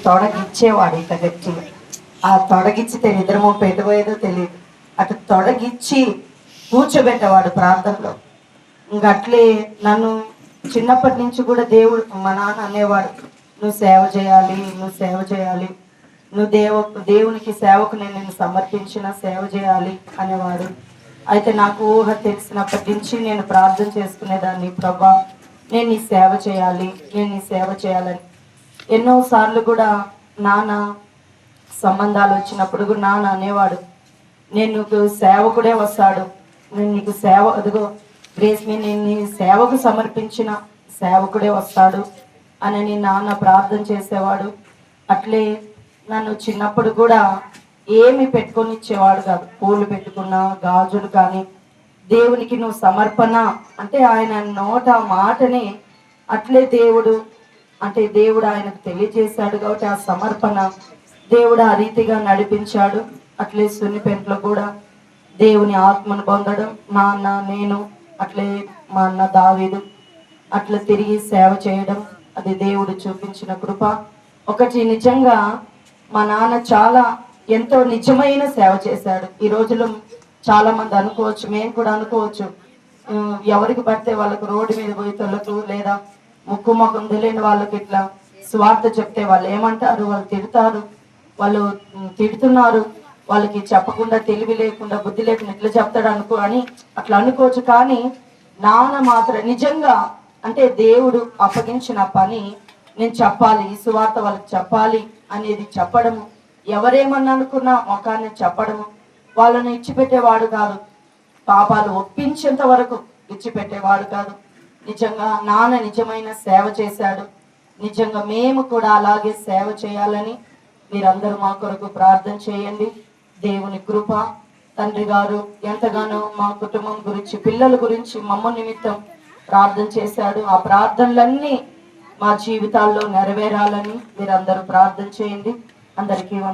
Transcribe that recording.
తొడగిచ్చేవాడు ఇంత గట్టిగా. ఆ తొడగిచ్చితే నిద్రమో పెట్టబోయేదో తెలియదు. అటు తొడగిచ్చి కూర్చోబెట్టేవాడు ప్రార్థనలో. ఇంకట్లే నన్ను చిన్నప్పటి నుంచి కూడా దేవుడు మా నాన్న అనేవాడు, నువ్వు సేవ చేయాలి, నువ్వు సేవ చేయాలి, నువ్వు దేవునికి సేవకు నేను నిన్ను సమర్పించిన సేవ చేయాలి అనేవాడు. అయితే నాకు ఊహ తెలిసినప్పటి నుంచి నేను ప్రార్థన చేసుకునేదాన్ని, ప్రభా నేను ఈ సేవ చేయాలి, నేను ఈ సేవ చేయాలని. ఎన్నోసార్లు కూడా నాన్న సంబంధాలు వచ్చినప్పుడు కూడా నాన్న అనేవాడు, నేను నీకు సేవకుడే వస్తాడు, నేను నీకు సేవ అదిగో గ్రేస్ మీ నేను నీ సేవకు సమర్పించిన సేవకుడే వస్తాడు అని నాన్న ప్రార్థన చేసేవాడు. అట్లే నన్ను చిన్నప్పుడు కూడా ఏమి పెట్టుకొని ఇచ్చేవాడు కాదు. పూలు పెట్టుకున్నా, గాజులు కానీ, దేవునికి నువ్వు సమర్పణ అంటే ఆయన నోట మాటని అట్లే దేవుడు ఆయనకు తెలియజేశాడు కాబట్టి ఆ సమర్పణ దేవుడు ఆ రీతిగా నడిపించాడు. అట్లే సున్నిపెంట్లో కూడా దేవుని ఆత్మను పొందడం, మా అన్న నేను అట్లే మా అన్న దావీదు అట్లా తిరిగి సేవ చేయడం, అది దేవుడు చూపించిన కృప. ఒకటి నిజంగా మా నాన్న చాలా ఎంతో నిజమైన సేవ చేశాడు. ఈ రోజులో చాలా మంది అనుకోవచ్చు, మేము కూడా అనుకోవచ్చు, ఎవరికి పడితే వాళ్ళకు రోడ్డు మీద పోయి తొలకు లేదా ముక్కు ముఖం తెలియని వాళ్ళకి ఇట్లా స్వార్థ చెప్తే వాళ్ళు ఏమంటారు, వాళ్ళు తిడతారు, వాళ్ళు తిడుతున్నారు, వాళ్ళకి చెప్పకుండా తెలివి లేకుండా బుద్ధి లేకుండా ఇట్లా చెప్తాడు అని అట్లా అనుకోవచ్చు. కానీ నాన్న మాత్రం నిజంగా అంటే దేవుడు అప్పగించిన పని నేను చెప్పాలి, ఈ సువార్త వాళ్ళకి చెప్పాలి అనేది చెప్పడము, ఎవరేమన్నా అనుకున్నా ముఖాన్ని చెప్పడము, వాళ్ళని ఇచ్చిపెట్టేవాడు కాదు, పాపాలు ఒప్పించేంత వరకు ఇచ్చిపెట్టేవాడు కాదు. నిజంగా నాన్న నిజమైన సేవ చేశాడు. నిజంగా మేము కూడా అలాగే సేవ చేయాలని మీరందరూ మా కొరకు ప్రార్థన చేయండి. దేవుని కృప, తండ్రి గారు ఎంతగానో మా కుటుంబం గురించి, పిల్లల గురించి మమ్మ నిమిత్తం ప్రార్థన చేశాడు. ఆ ప్రార్థనలన్నీ మా జీవితాల్లో నెరవేరాలని మీరందరూ ప్రార్థన చేయండి. అందరికీ